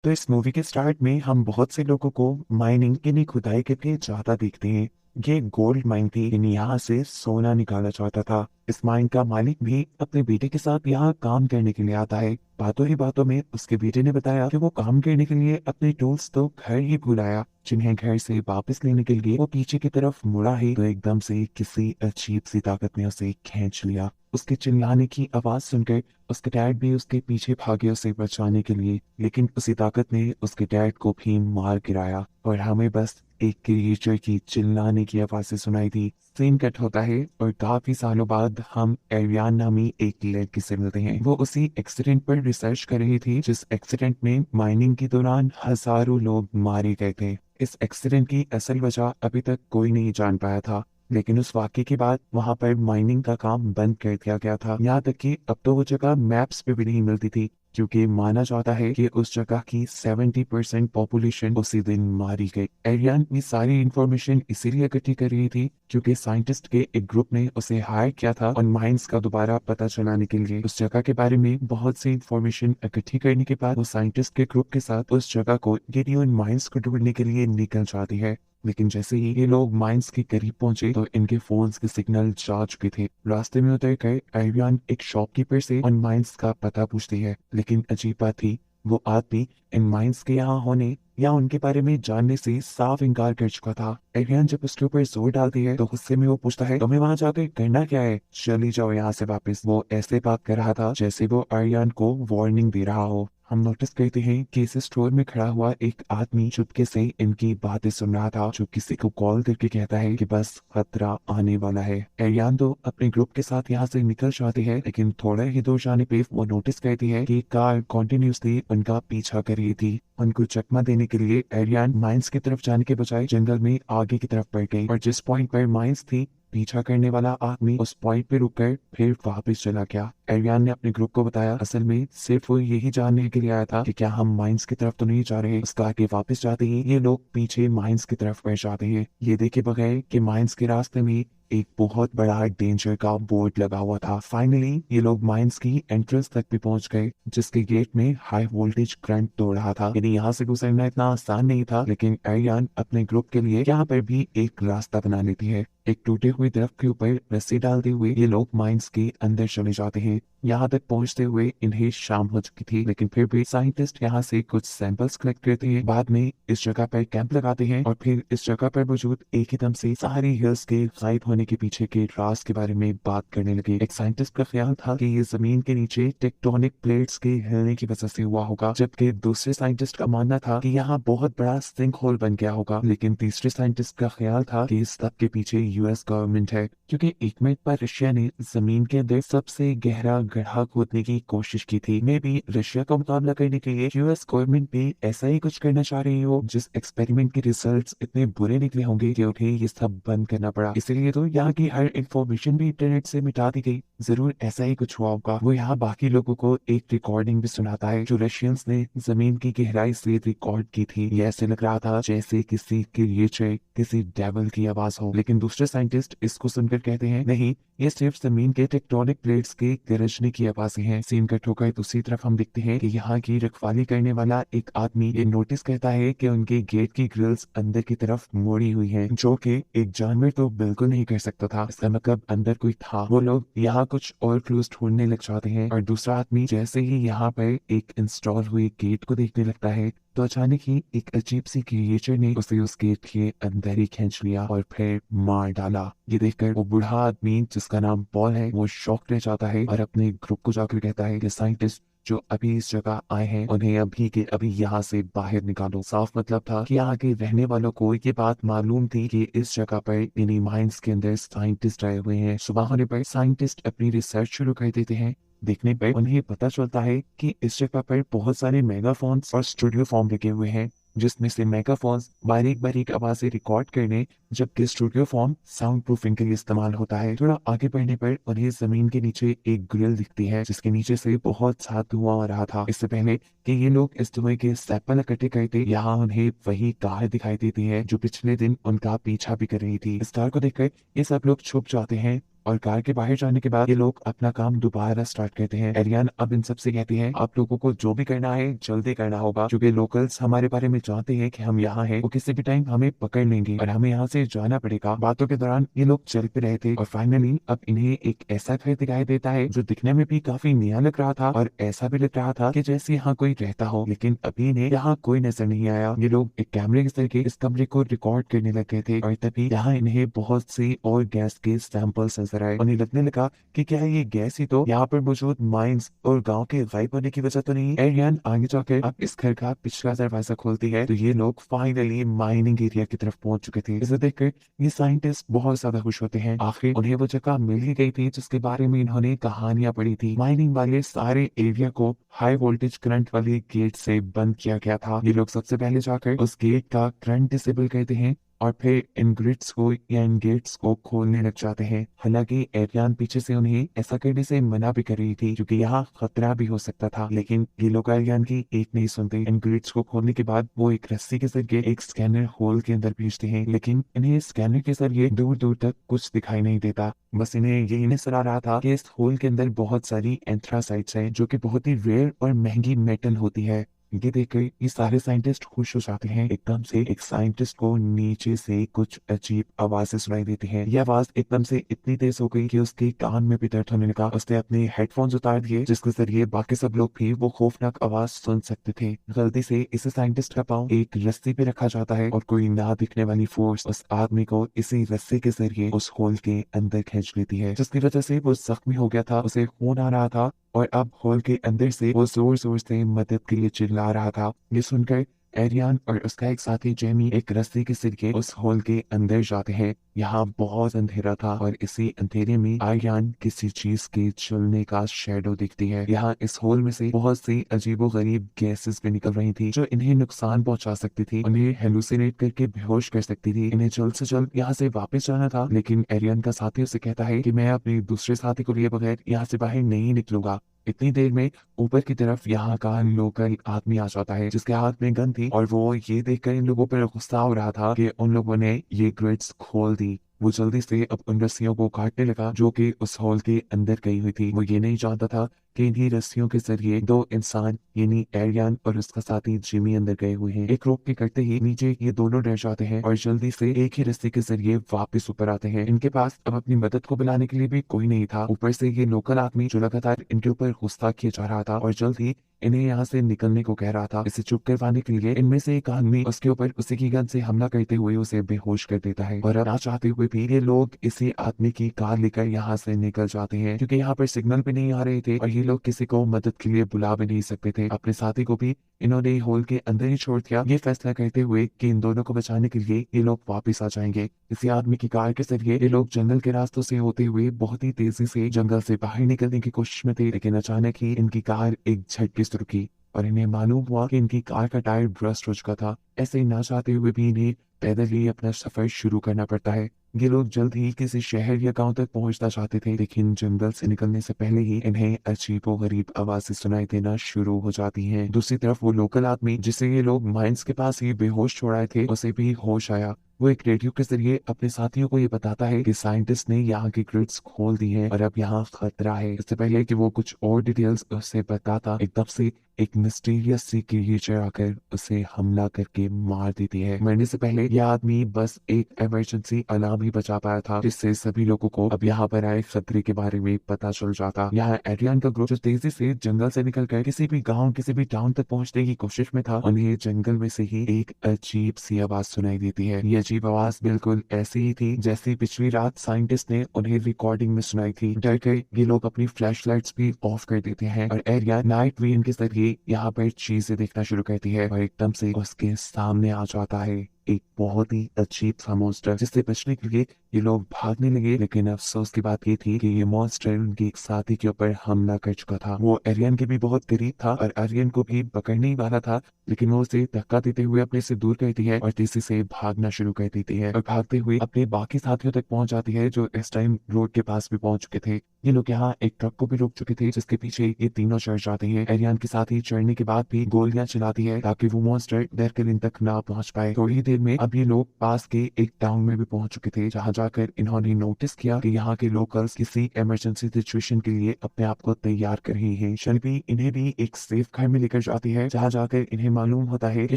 तो इस मूवी के स्टार्ट में हम बहुत से लोगों को माइनिंग यानी खुदाई के लिए जाता देखते हैं। ये गोल्ड माइन थी, यानी यहाँ से सोना निकाला जाता था। इस माइन का मालिक भी अपने बेटे के साथ यहाँ काम करने के लिए आता है। बातों ही बातों में उसके बेटे ने बताया कि वो काम करने के लिए अपने टूल्स तो घर ही भूल आया, जिन्हें घर से वापस लेने के लिए वो पीछे की तरफ मुड़ा ही तो एकदम से किसी अजीब सी ताकत ने उसे खींच लिया। उसके चिल्लाने की आवाज सुनकर उसके डैड भी उसके पीछे भागे उसे बचाने के लिए, लेकिन उसी ताकत ने उसके डैड को भी मार गिराया और हमें बस एक क्रिएचर की चिल्लाने की आवाजें सुनाई दी। सीन कट होता है और काफी सालों बाद हम एरियान नामी एक लड़की से मिलते हैं। वो उसी एक्सीडेंट पर रिसर्च कर रही थी जिस एक्सीडेंट में माइनिंग के दौरान हजारों लोग मारे गए थे। इस एक्सीडेंट की असल वजह अभी तक कोई नहीं जान पाया था, लेकिन उस वाकये के बाद वहां पर माइनिंग का काम बंद कर दिया गया था। यहाँ तक कि अब तो वो जगह मैप्स पे भी नहीं मिलती थी, क्योंकि माना जाता है कि उस जगह की 70% पॉपुलेशन उसी दिन मारी गई। एरियन ये सारी इंफॉर्मेशन इसीलिए इकट्ठी कर रही थी क्योंकि साइंटिस्ट के एक ग्रुप ने उसे हायर किया था और माइंस का दोबारा पता चलाने के लिए। उस जगह के बारे में बहुत सी इंफॉर्मेशन इकट्ठी करने के बाद वो साइंटिस्ट के ग्रुप के साथ उस जगह को यानी उन माइंस को ढूंढने के लिए निकल जाती है। लेकिन जैसे ही ये लोग माइंस के करीब पहुंचे तो इनके फोन्स के सिग्नल चार्ज भी थे। रास्ते में उतर कर एरियन एक शॉपकीपर से उन माइंस का पता पूछती है, लेकिन अजीब बात थी, वो आदमी इन माइंस के यहाँ होने या उनके बारे में जानने से साफ इनकार कर चुका था। एरियन जब उसके ऊपर जोर डालती है तो गुस्से में वो पूछता है, तुम्हें वहां जाकर करना क्या है, चली जाओ यहाँ से वापस। वो ऐसे बात कर रहा था जैसे वो एरियन को वार्निंग दे रहा हो। हम नोटिस करते हैं कि इस स्टोर में खड़ा हुआ एक आदमी चुपके से इनकी बातें सुन रहा था, जो किसी को कॉल करके कहता है कि बस खतरा आने वाला है। एरियन तो अपने ग्रुप के साथ यहाँ से निकल जाती है, लेकिन थोड़ा ही दूर जाने पे वो नोटिस करती है कि कार कॉन्टिन्यूसली उनका पीछा कर रही थी। उनको चकमा देने के लिए एरियन माइंस की तरफ जाने के बजाय जंगल में आगे की तरफ बढ़ गई और जिस पॉइंट पर माइंस थी पीछा करने वाला आदमी उस पॉइंट पे रुककर फिर वापस चला गया। एरियन ने अपने ग्रुप को बताया, असल में सिर्फ वो यही जानने के लिए आया था कि क्या हम माइंस की तरफ तो नहीं जा रहे। उसका आगे वापस जाते ही ये लोग पीछे माइंस की तरफ बढ़ जाते हैं। ये देखे बगैर कि माइंस के रास्ते में एक बहुत बड़ा डेंजर का बोर्ड लगा हुआ था। फाइनली ये लोग माइंस की एंट्रेंस तक भी पहुंच गए, जिसके गेट में हाई वोल्टेज करंट तोड़ रहा था। यानी यहाँ से गुजरना इतना आसान नहीं था, लेकिन एरियन अपने ग्रुप के लिए यहाँ पर भी एक रास्ता बना लेती है। एक टूटे हुए दरख्त के ऊपर रस्सी डालते हुए ये लोग माइंस के अंदर चले जाते हैं। यहाँ तक पहुंचते हुए इन्हें शाम हो चुकी थी, लेकिन फिर भी साइंटिस्ट यहाँ से कुछ सैंपल्स कलेक्ट करते हैं। बाद में इस जगह पर कैंप लगाते हैं और फिर इस जगह पर मौजूद एक ही दम से सारी हिल्स के गायब होने के पीछे के राज के बारे में बात करने लगे। एक साइंटिस्ट का ख्याल था कि ये जमीन के नीचे टेक्टोनिक प्लेट्स के हिलने की वजह से हुआ होगा, जबकि दूसरे साइंटिस्ट का मानना था कि यहाँ बहुत बड़ा सिंक होल बन गया होगा। लेकिन तीसरे साइंटिस्ट का ख्याल था कि इस सब के पीछे यूएस गवर्नमेंट है, क्योंकि एक मिनट पर रशिया ने जमीन के अंदर सबसे गहरा गड्ढा खोदने की कोशिश की थी। मे भी रशिया का मुकाबला करने के लिए यूएस गवर्नमेंट भी ऐसा ही कुछ करना चाह रही हो। जिस एक्सपेरिमेंट के रिजल्ट्स इतने बुरे निकले होंगे कि उन्हें ये सब बंद करना पड़ा। इसलिए तो यहाँ की हर इंफॉर्मेशन भी इंटरनेट से मिटा दी गई। जरूर ऐसा ही कुछ हुआ होगा। वो यहाँ बाकी लोगों को एक रिकॉर्डिंग भी सुनाता है जो रशियंस ने जमीन की गहराई से रिकॉर्ड की थी। ये ऐसे लग रहा था जैसे किसी क्रिएचर, किसी डेविल की आवाज हो। लेकिन दूसरे साइंटिस्ट इसको सुनकर कहते हैं, नहीं, ये सिर्फ जमीन के टेक्टोनिक प्लेट्स के गरजने की आवाजें हैं। सीन कट होकर दूसरी तरफ हम देखते हैं कि यहाँ की रखवाली करने वाला एक आदमी ये नोटिस करता है कि उनके गेट की ग्रिल्स अंदर की तरफ मोड़ी हुई हैं, जो कि एक जानवर तो बिल्कुल नहीं कर सकता था। इसका मतलब अंदर कोई था। वो लोग यहाँ कुछ और क्लूज ढूंढने लग जाते हैं और दूसरा आदमी जैसे ही यहाँ पर एक इंस्टॉल हुए गेट को देखने लगता है तो अचानक ही एक अजीब सी क्रिएचर ने उसे उस गेट के अंदर ही खींच लिया और फिर मार डाला। ये देखकर वो बूढ़ा आदमी जिसका नाम पॉल है वो शॉक रह जाता है और अपने ग्रुप को जाकर कहता है कि साइंटिस्ट जो अभी इस जगह आए हैं उन्हें अभी के अभी यहाँ से बाहर निकालो। साफ मतलब था कि यहाँ के रहने वालों को ये बात मालूम थी कि इस जगह पर इन्हीं माइंस के अंदर साइंटिस्ट आए हुए हैं। सुबह होने पर साइंटिस्ट अपनी रिसर्च शुरू कर देते हैं। देखने पर उन्हें पता चलता है कि इस जगह पर बहुत सारे मेगाफोन्स और स्टूडियो फॉर्म लगे हुए हैं, जिसमें से मेगाफोन्स बारीक बारीक आवाजें रिकॉर्ड करने, जबकि स्टूडियो फॉर्म साउंड प्रूफिंग के लिए इस्तेमाल होता है। थोड़ा आगे बढ़ने पर उन्हें जमीन के नीचे एक ग्रिल दिखती है, जिसके नीचे से बहुत सा धुआं आ रहा था। इससे पहले कि ये लोग इस धुएं के सैंपल इकट्ठे करते, यहाँ उन्हें वही कार दिखाई देती है जो पिछले दिन उनका पीछा भी कर रही थी। इस कार को देखकर ये सब लोग छुप जाते हैं और कार के बाहर जाने के बाद ये लोग अपना काम दोबारा स्टार्ट करते हैं। एरियन अब इन सबसे कहती है आप लोगों को जो भी करना है जल्दी करना होगा, क्योंकि लोकल्स हमारे बारे में जानते हैं कि हम यहाँ हैं, वो किसी भी टाइम हमें पकड़ लेंगे और हमें यहाँ से जाना पड़ेगा। बातों के दौरान ये लोग चल पे रहे थे और फाइनली अब इन्हें एक ऐसा घर दिखाई देता है जो दिखने में भी काफी नया लग रहा था और ऐसा भी लग रहा था कि जैसे यहाँ कोई रहता हो, लेकिन अभी इन्हें यहाँ कोई नजर नहीं आया। ये लोग एक कैमरे के जरिए इस कमरे को रिकॉर्ड करने लगे थे और तभी यहाँ इन्हें बहुत सी और गैस के सैंपल्स नजर आए। उन्हें लगने लगा कि क्या ये गैस ही तो यहाँ पर मौजूद माइंस और गांव के गायब होने की वजह तो नहीं। एरियन आगे जाकर अब इस घर का पिछला दरवाजा खोलती है तो ये लोग फाइनली माइनिंग एरिया की तरफ पहुंच चुके थे। इसे देखकर ये साइंटिस्ट बहुत ज्यादा खुश होते हैं, आखिर उन्हें वो जगह मिल ही गई थी जिसके बारे में इन्होंने कहानियां पढ़ी थी। माइनिंग वाले सारे एरिया को हाई वोल्टेज करंट वाले गेट से बंद किया गया था। ये लोग सबसे पहले जाकर उस गेट का करंट डिसेबल करते हैं और फिर इन ग्रिड्स को या इन गेट्स को खोलने लग जाते हैं। हालांकि एरियन पीछे से उन्हें ऐसा करने से मना भी कर रही थी क्योंकि यहाँ खतरा भी हो सकता था, लेकिन ये लोग एरियन की एक नहीं सुनते। इन ग्रिड्स को खोलने के बाद वो एक रस्सी के जरिए एक स्कैनर होल के अंदर भेजते हैं, लेकिन इन्हें स्कैनर के जरिए दूर दूर तक कुछ दिखाई नहीं देता। बस इन्हें यही नजर आ रहा था कि इस होल के अंदर बहुत सारी एंथ्रासाइट्स हैं जो कि बहुत ही रेयर और महंगी मेटल होती है। ये देखकर ये सारे साइंटिस्ट खुश हो जाते हैं। एकदम से एक साइंटिस्ट को नीचे से कुछ अजीब आवाजें सुनाई देती हैं। ये आवाज एकदम से इतनी तेज हो गई कि उसके कान में भी दर्द होने लगा। उसने अपने हेडफोन्स उतार दिए जिसके जरिए बाकी सब लोग भी वो खौफनाक आवाज सुन सकते थे। गलती से इस साइंटिस्ट का पाँव एक रस्सी पे रखा जाता है और कोई ना दिखने वाली फोर्स उस आदमी को इसी रस्सी के जरिए उस होल के अंदर खींच लेती है, जिसकी वजह से वो जख्मी हो गया था, उसे खून आ रहा था और अब होल के अंदर से वो जोर जोर से मदद के लिए चिल्ला रहा था। ये सुनकर एरियन और उसका एक साथी जेमी एक रस्सी के जरिए उस होल के अंदर जाते हैं। यहाँ बहुत अंधेरा था और इसी अंधेरे में एरियन किसी चीज के चलने का शेडो दिखती है। यहाँ इस होल में से बहुत सी अजीबोगरीब गैसेस भी निकल रही थी जो इन्हें नुकसान पहुंचा सकती थी, उन्हें हेलुसिनेट करके बेहोश कर सकती थी। इन्हें जल्द से जल्द यहाँ से वापस जाना था, लेकिन एरियन का साथी उसे कहता है कि मैं अपने दूसरे साथी को लिए बगैर यहाँ से बाहर नहीं निकलूंगा। इतनी देर में ऊपर की तरफ यहाँ का लोकल आदमी आ जाता है जिसके हाथ में गन थी और वो ये देखकर इन लोगों पर गुस्सा हो रहा था कि उन लोगों ने ये ग्रिड्स खोल दी। वो जल्दी से अब उन रस्सियों को काटने लगा जो कि उस हॉल के अंदर गई हुई थी। वो ये नहीं जानता था कि इन्हीं रस्सियों के जरिए दो इंसान यानी एरियन और उसका साथी जिमी अंदर गए हुए हैं। एक रोक के करते ही नीचे ये दोनों डर जाते हैं और जल्दी से एक ही रस्सी के जरिए वापस ऊपर आते हैं। इनके पास अब अपनी मदद को बुलाने के लिए भी कोई नहीं था। ऊपर से ये लोकल आदमी जो लगातार इनके ऊपर गुस्सा किया जा रहा था और जल्द ही इन्हें यहाँ से निकलने को कह रहा था। इसे चुप करवाने के लिए इनमें से एक आदमी उसके ऊपर उसी की गन से हमला करते हुए उसे बेहोश कर देता है और अब ना चाहते हुए भी ये लोग इसी आदमी की कार लेकर यहाँ से निकल जाते हैं क्योंकि यहाँ पर सिग्नल भी नहीं आ रहे थे और ये लोग किसी को मदद के लिए बुला भी नहीं सकते थे। अपने साथी को भी इन्होंने होल के अंदर ही छोड़ दिया, ये फैसला करते हुए कि इन दोनों को बचाने के लिए ये लोग वापस आ जाएंगे। इसी आदमी की कार के जरिए ये लोग जंगल के रास्तों से होते हुए बहुत ही तेजी से जंगल से बाहर निकलने की कोशिश में थे, लेकिन अचानक ही इनकी कार एक झटके से रुकी और इन्हें मालूम हुआ कि इनकी कार का टायर ब्रस्ट हो चुका था। ऐसे ही ना चाहते हुए भी इन्हें पैदल ही अपना सफर शुरू करना पड़ता है। ये लोग जल्द ही किसी शहर या गांव तक पहुंचना चाहते थे, लेकिन जंगल से निकलने से पहले ही इन्हें अजीबोगरीब आवाजें सुनाई देना शुरू हो जाती हैं। दूसरी तरफ वो लोकल आदमी जिसे ये लोग माइंस के पास ही बेहोश छोड़ाए थे, उसे भी होश आया। वो एक रेडियो के जरिए अपने साथियों को ये बताता है कि साइंटिस्ट ने यहाँ की ग्रिड्स खोल दी हैं और अब यहाँ खतरा है। इससे पहले कि वो कुछ और डिटेल्स उससे बताता, एकदम से एक मिस्टीरियस सी क्रिएचर आकर उसे हमला करके मार देती है। मरने से पहले यह आदमी बस एक इमरजेंसी अलार्म ही बचा पाया था, जिससे सभी लोगों को अब यहाँ पर आए खतरे के बारे में पता चल जाता। यहाँ एड्रियन का ग्रुप जो तेजी से जंगल से निकलकर किसी भी गाँव किसी भी टाउन तक पहुँचने की कोशिश में था, उन्हें जंगल में से ही एक अजीब सी आवाज सुनाई देती है। ये अजीब आवाज बिल्कुल ऐसी ही थी जैसी पिछली रात साइंटिस्ट ने उन्हें रिकॉर्डिंग में सुनाई थी। डर कर ये लोग अपनी फ्लैशलाइट्स भी ऑफ कर देते हैं और एरियन नाइट विजन के जरिए यहाँ पर चीजें देखना शुरू करती है और एकदम से उसके सामने आ जाता है एक बहुत ही अजीब सा मॉन्स्टर, जिससे बचने के लिए ये लोग भागने लगे। लेकिन अफसोस की बात ये थी कि ये मॉन्स्टर उनके एक साथी के ऊपर हमला कर चुका था। वो एरियन के भी बहुत करीब था और एरियन को भी पकड़ने ही वाला था, लेकिन वो उसे धक्का देते हुए अपने से दूर करती है और तेजी से भागना शुरू कर देती है और भागते हुए अपने बाकी साथियों तक पहुंच जाती है जो इस टाइम रोड के पास भी पहुंच चुके थे। ये लोग यहाँ एक ट्रक को भी रोक चुके थे जिसके पीछे ये तीनों चढ़ जाते हैं। एरियन के साथ ही चढ़ने के बाद भी गोलियां चलाती है ताकि वो मॉन्स्टर डर कर इन तक ना पहुंच पाए। थोड़ी देर देर में अब ये लोग पास के एक टाउन में भी पहुंच चुके थे, जहां जाकर इन्होंने नोटिस किया कि यहाँ के लोकल्स किसी इमरजेंसी सिचुएशन के लिए अपने आप को तैयार कर रहे हैं। शेल्बी इन्हें भी एक सेफ घर में लेकर जाती है, जहां जाकर इन्हें मालूम होता है कि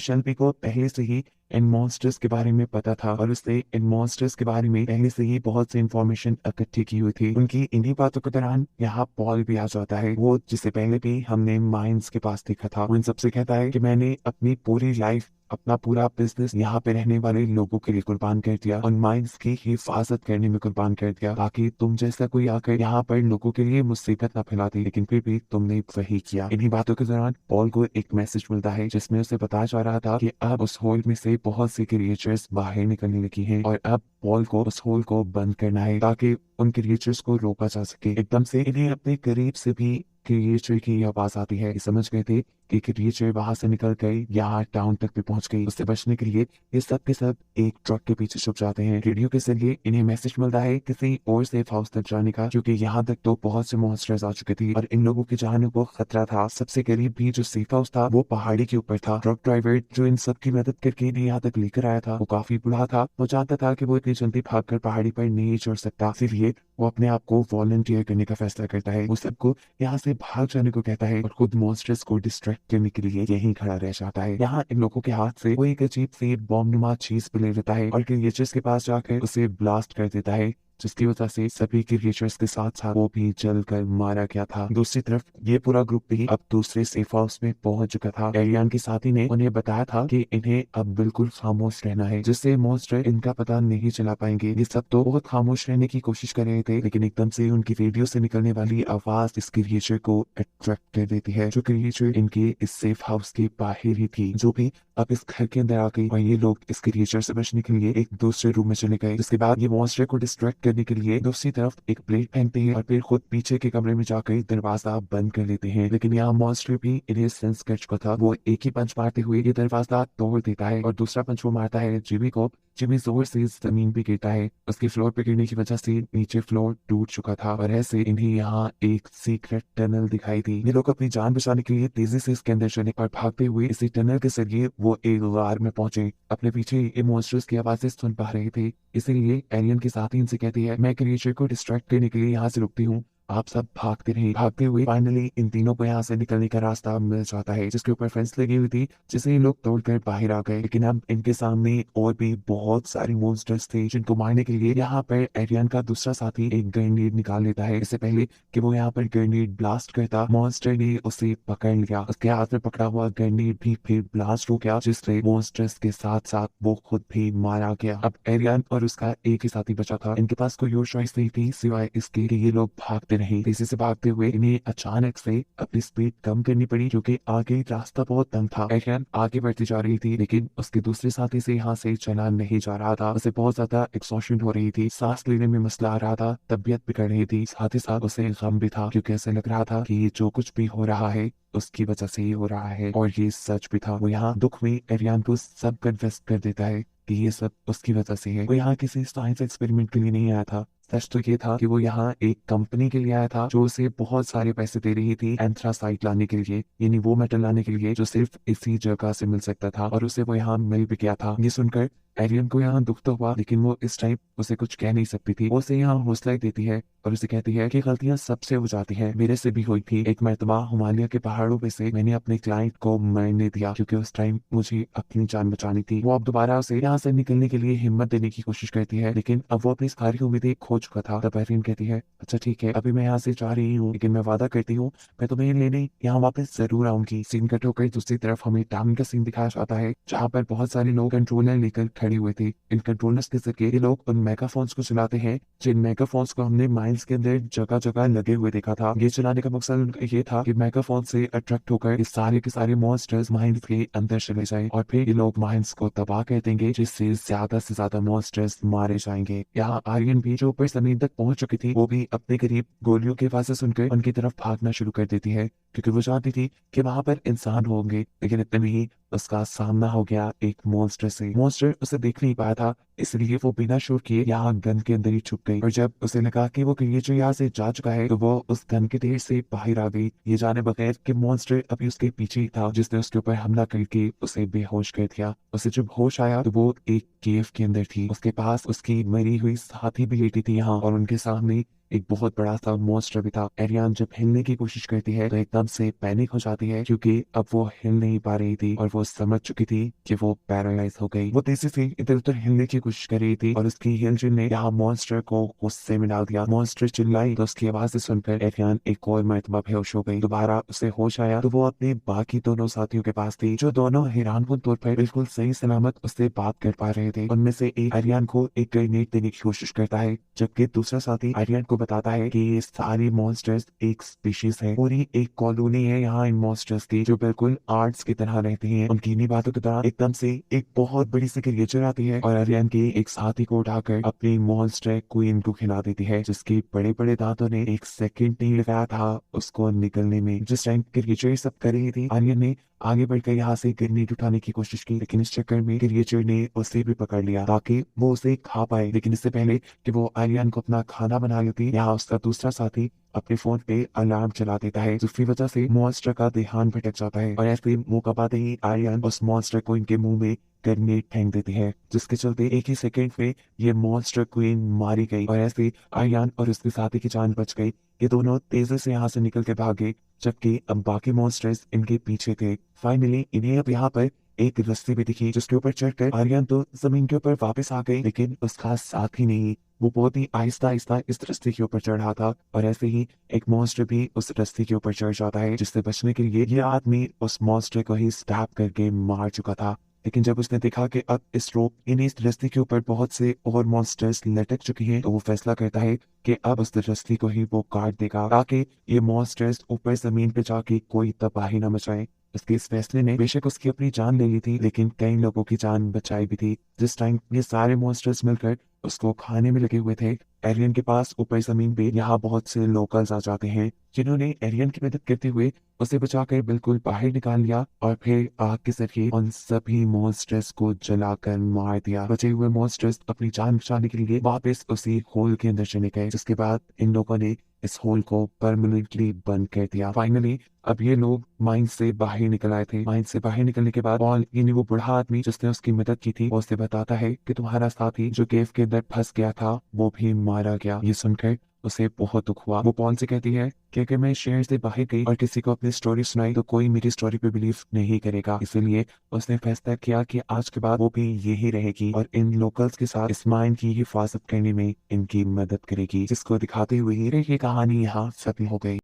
शेल्बी को पहले से ही इन मॉन्स्टर्स के बारे में पता था और उसने इन मॉन्स्टर्स के बारे में पहले से ही बहुत सी इंफॉर्मेशन इकट्ठी की हुई थी। उनकी इन्हीं बातों के दौरान यहाँ पॉल भी आ जाता है, वो जिसे पहले भी हमने माइंस के पास देखा था। वो इन सबसे कहता है कि मैंने अपनी पूरी लाइफ, अपना पूरा बिजनेस यहाँ पे रहने वाले लोगों के लिए कुर्बान कर दिया और माइंस की हिफाजत करने में कुर्बान कर दिया, ताकि तुम जैसा कोई आकर यहाँ पर लोगों के लिए मुसीबत न फैलाती, लेकिन फिर भी तुमने वही किया। इन्हीं बातों के दौरान पॉल को एक मैसेज मिलता है, जिसमें उसे बताया जा रहा था कि अब उस होल में से बहुत सी क्रिएचर्स बाहर निकलने लगी हैं और अब पॉल को उस होल को बंद करना है ताकि उन क्रिएचर्स को रोका जा सके। एकदम से इन्हें अपने करीब से भी क्रिएचर की आवाज आती है। समझ गए थे कि क्रिएचर वहां से निकल गई, यहाँ टाउन तक भी पहुंच गई। उससे बचने के लिए ये सब के सब एक ट्रक के पीछे छुप जाते हैं। रेडियो के जरिए इन्हें मैसेज मिलता है किसी और सेफ हाउस तक जाने का, क्योंकि यहाँ तक तो बहुत से मॉन्स्टर्स आ चुके थे और इन लोगों की जानों को खतरा था। सबसे करीब भी जो सेफ हाउस था वो पहाड़ी के ऊपर था। ट्रक ड्राइवर जो इन सब की मदद करके इन्हें यहाँ तक लेकर आया था, वो काफी बुरा था। वो जानता था कि वो इतनी जल्दी भागकर पहाड़ी पर नहीं चढ़ सकता, इसलिए वो अपने आप को वॉलंटियर करने का फैसला करता है। वो सबको यहाँ से भाग जाने को कहता है और खुद मॉन्स्टर्स को डिस्ट्रैक्ट करने के लिए यहीं खड़ा रह जाता है। यहाँ इन लोगों के हाथ से वो एक अजीब सी बॉम्ब नुमा चीज ले लेता है और क्रिएचर्स के पास जाकर उसे ब्लास्ट कर देता है, जिसकी वजह से सभी क्रिएचर्स के साथ साथ वो भी जलकर मारा गया था। दूसरी तरफ ये पूरा ग्रुप भी अब दूसरे सेफ हाउस में पहुंच चुका था। एरियन के साथी ने उन्हें बताया था कि इन्हें अब बिल्कुल खामोश रहना है, जिससे मॉन्स्टर इनका पता नहीं चला पाएंगे। ये सब तो बहुत खामोश रहने की कोशिश कर रहे थे, लेकिन एकदम से उनकी रेडियो से निकलने वाली आवाज इस क्रिएचर को अट्रैक्ट कर देती है। जो क्रिएचर इनके इस सेफ हाउस के बाहर ही थी, जो भी अब इस घर के अंदर आ गई, और ये लोग इस क्रिएचर से बचने के लिए एक दूसरे रूम में चले गए। जिसके बाद ये मॉन्स्टर को डिस्ट्रैक्ट करने के लिए दूसरी तरफ एक प्लेट पहनते हैं और फिर खुद पीछे के कमरे में जाकर दरवाजा बंद कर लेते हैं। लेकिन यहाँ मॉन्स्टर भी इन्हें सेंस कर चुका था। वो एक ही पंच मारते हुए ये दरवाजा तोड़ देता है और दूसरा पंच वो मारता है जिमी को। जिमी जोर से जमीन पे गिरता है। उसके फ्लोर पे गिरने की वजह से नीचे फ्लोर टूट चुका था और ऐसे इन्हें यहाँ एक सीक्रेट टनल दिखाई दी। ये लोग अपनी जान बचाने के लिए तेजी से इसके अंदर चले और भागते हुए इसी टनल के जरिए वो एक गार में पहुंचे। अपने पीछे ये मॉन्स्टर्स की आवाजें सुन पा रहे थे, इसीलिए एलियन के साथ ही इनसे कहती है, मैं क्रिएचर को डिस्ट्रैक्ट करने के लिए यहाँ से रुकती हूँ, आप सब भागते रहे। भागते हुए फाइनली इन तीनों को यहाँ से निकलने का रास्ता मिल जाता है, जिसके ऊपर फेंस लगी हुई थी, जिसे ये लोग तोड़कर बाहर आ गए। लेकिन अब इनके सामने और भी बहुत सारे मॉन्स्टर्स थे, जिनको मारने के लिए यहाँ पर एरियन का दूसरा साथी एक ग्रेनेड निकाल लेता है। इससे पहले कि वो यहाँ पर ग्रेनेड ब्लास्ट करता, मॉन्स्टर ने उसे पकड़ लिया। उसके हाथ में पकड़ा हुआ ग्रेनेड भी फिर ब्लास्ट हो गया, जिससे मॉन्स्टर्स के साथ साथ वो खुद भी मारा गया। अब एरियन और उसका एक ही साथी बचा था। इनके पास कोई और चॉइस नहीं थी सिवाय इसके कि ये लोग भागते नहीं। तेजी से भागते हुए इन्हें अचानक से अपनी स्पीड कम करनी पड़ी, क्योंकि आगे रास्ता बहुत तंग था। एरियन आगे बढ़ती जा रही थी, लेकिन उसके दूसरे साथी से यहाँ से चला नहीं जा रहा था। उसे बहुत ज्यादा एक्सॉशन हो रही थी, सांस लेने में मसला आ रहा था, तबीयत बिगड़ रही थी, साथ ही साथ उसे गम भी था, क्योंकि ऐसा लग रहा था कि जो कुछ भी हो रहा है उसकी वजह से ही हो रहा है, और ये सच भी था। वो यहाँ दुख में एरियन को सब कन्फेस कर देता है कि ये सब उसकी वजह से है। वो यहाँ किसी साइंस एक्सपेरिमेंट के लिए नहीं आया था। सच तो ये था कि वो यहाँ एक कंपनी के लिए आया था, जो उसे बहुत सारे पैसे दे रही थी एंथ्रासाइट लाने के लिए, यानी वो मेटल लाने के लिए जो सिर्फ इसी जगह से मिल सकता था, और उसे वो यहाँ मिल भी गया था। ये सुनकर एरियन को यहाँ दुख तो हुआ, लेकिन वो इस टाइम उसे कुछ कह नहीं सकती थी। वो उसे यहाँ हौसला देती है और उसे कहती है कि गलतियां सबसे हो जाती हैं, मेरे से भी हुई थी। एक मर्तबा हिमालय के पहाड़ों पे से मैंने अपने क्लाइंट को मरने दिया, क्योंकि उस टाइम मुझे अपनी जान बचानी थी। वो अब दोबारा उसे यहाँ से निकलने के लिए हिम्मत देने की कोशिश करती है, लेकिन अब वो अपनी सारी उम्मीदें खो चुका था। तब एरियन कहती है, अच्छा ठीक है, अभी मैं यहाँ से जा रही हूँ, लेकिन मैं वादा करती हूँ मैं तुम्हें लेने यहाँ वापस जरूर आऊंगी। सीन कट होकर दूसरी तरफ हमें टाउन का सीन दिखाया जाता है, जहाँ पर बहुत सारे लोग कंट्रोलर लेकर खड़े हुए थे। इन कंट्रोलर्स के जरिए ये लोग उन मेगाफोन्स को चलाते हैं, जिन मेगाफोन्स को हमने माइंस के अंदर जगह जगह लगे हुए देखा था। ये चलाने का मकसद ये था कि मेगाफोन से अट्रैक्ट होकर ये सारे के सारे मॉन्स्टर्स माइंस के अंदर चले जाएं, और फिर ये लोग माइंस को तबाह कर देंगे, जिससे ज्यादा से ज्यादा मॉन्स्टर्स मारे जाएंगे। यहाँ आर्यन भी जो ऊपर जमीन तक पहुंच चुकी थी, वो भी अपने करीब गोलियों की आवाजें सुनकर उनकी तरफ भागना शुरू कर देती है, क्योंकि वो जानती थी कि वहां पर इंसान होंगे। लेकिन इतने में ही उसका सामना हो गया एक मॉन्स्टर से। मॉन्स्टर उसे देख नहीं पाया था, इसलिए वो बिना शोर किए यहाँ गन के अंदर ही छुप गई। और जब उसे लगा कि वो क्रिएचर यहाँ से जा चुका है तो वो उस गन के ढेर से बाहर आ गई, ये जाने बगैर कि मॉन्स्टर अभी उसके पीछे ही था जिसने उसके ऊपर हमला करके उसे बेहोश कर दिया। उसे जब होश आया तो वो एक केव के अंदर थी, उसके पास उसकी मरी हुई साथी भी लेटी थी यहाँ, और उनके सामने एक बहुत बड़ा सा मॉन्स्टर भी था। एरियन जब हिलने की कोशिश करती है तो एकदम से पैनिक हो जाती है क्योंकि अब वो हिल नहीं पा रही थी और वो समझ चुकी थी कि वो पैरालाइज हो गई। वो तेजी से इधर उधर हिलने की कोशिश कर रही थी और उसकी हिलचुल ने यहाँ मॉन्स्टर को गुस्से में डाल दिया। मॉन्स्टर चिल्लाई तो उसकी आवाज सुनकर एरियन एक और मरतबा बेहोश हो गई। दोबारा उसे होश आया तो वो अपने बाकी दोनों साथियों के पास थी, जो दोनों हैरानकुन तौर पर बिल्कुल सही सलामत उससे बात कर पा रहे थे। उनमें से एक एरियन को एक ग्रेनेड देने की कोशिश करता है, जबकि दूसरा साथी एरियन को बताता है कि ये सारे मॉन्स्टर्स एक स्पीशीज है, पूरी एक कॉलोनी है यहाँ इन मॉन्स्टर्स की, जो बिल्कुल आर्ट्स की तरह रहती हैं। उनकी इन्हीं बातों के दौरान एकदम से एक बहुत बड़ी सी क्रिएचर आती है और एरियन के एक साथी को उठाकर अपनी मॉन्स्टर क्वीन को खिला देती है, जिसके बड़े बड़े दांतों ने एक सेकंड नहीं लगाया था उसको निकलने में। जिस टाइम क्रिएचर सब कर रही थी, एरियन ने आगे बढ़कर यहाँ से ग्रेनेड उठाने की कोशिश की, लेकिन इस चक्कर में क्रिएचर ने उसे भी पकड़ लिया ताकि वो उसे खा पाए। लेकिन इससे पहले कि वो आर्यन को अपना खाना बना लेती, यहाँ उसका दूसरा साथी अपने फोन पे अलार्म चला देता है, जिसकी वजह से मॉन्स्टर का ध्यान भटक जाता है और ऐसे मुंह कपाते ही आर्यन उस मॉन्स्टर को इनके मुंह में ग्रेनेड फेंक देती है, जिसके चलते एक ही सेकंड में ये मॉन्स्टर क्वीन मारी गई और ऐसे आर्यन और उसके साथी की जान बच गई। ये दोनों तेजी से यहाँ से निकल के भागे, जबकि अब बाकी मॉन्स्टर्स इनके पीछे थे। फाइनली इन्हें अब यहाँ पर एक रस्सी भी दिखी, जिसके ऊपर चढ़कर आर्यन तो जमीन के ऊपर वापस आ गई, लेकिन उसका साथ ही नहीं। वो बहुत ही आहिस्ता आहिस्ता इस रस्सी के ऊपर चढ़ रहा था और ऐसे ही एक मॉन्स्टर भी उस रस्सी के ऊपर चढ़ जाता है, जिससे बचने के लिए ये आदमी उस मॉन्स्टर को ही स्टैप करके मार चुका था। लेकिन जब उसने देखा कि अब इस रोप इस रस्सी के ऊपर बहुत से और मॉन्स्टर्स लटक चुके हैं, तो वो फैसला करता है कि अब उस रस्सी को ही वो काट देगा ताकि ये मॉन्स्टर्स ऊपर जमीन पे जाके कोई तबाही न मचाए। उसके इस फैसले ने बेशक उसकी अपनी जान ले ली थी, लेकिन कई लोगों की जान बचाई भी थी। जिस टाइम ये सारे मॉन्स्टर्स मिलकर उसको खाने में लगे हुए थे, एरियन के पास ऊपर जमीन पे यहाँ बहुत से लोकल्स आ जाते हैं, जिन्होंने एरियन की मदद करते हुए उसे बचाकर बिल्कुल बाहर निकाल लिया और फिर आग के जरिए उन सभी मॉन्स्टर्स को जलाकर मार दिया। बचे हुए मॉन्स्टर्स अपनी जान बचाने के लिए वापस उसी होल के अंदर चले गए, जिसके बाद इन लोगों ने इस होल को परमानेंटली बंद कर दिया। फाइनली अब ये लोग माइन से बाहर निकल आए थे। माइन से बाहर निकलने के बाद पॉल, यानी वो बूढ़ा आदमी जिसने उसकी मदद की थी, वो उसे बताता है कि तुम्हारा साथी जो केव के अंदर फंस गया था वो भी मारा गया। ये सुनकर उसे बहुत दुख हुआ। वो पॉल से कहती है कि अगर मैं शहर से बाहर गई और किसी को अपनी स्टोरी सुनाई तो कोई मेरी स्टोरी पे बिलीव नहीं करेगा, इसलिए उसने फैसला किया कि आज के बाद वो भी यही रहेगी और इन लोकल्स के साथ इस माइन की हिफाजत करने में इनकी मदद करेगी, जिसको दिखाते हुए ये कहानी यहाँ खत्म हो गई।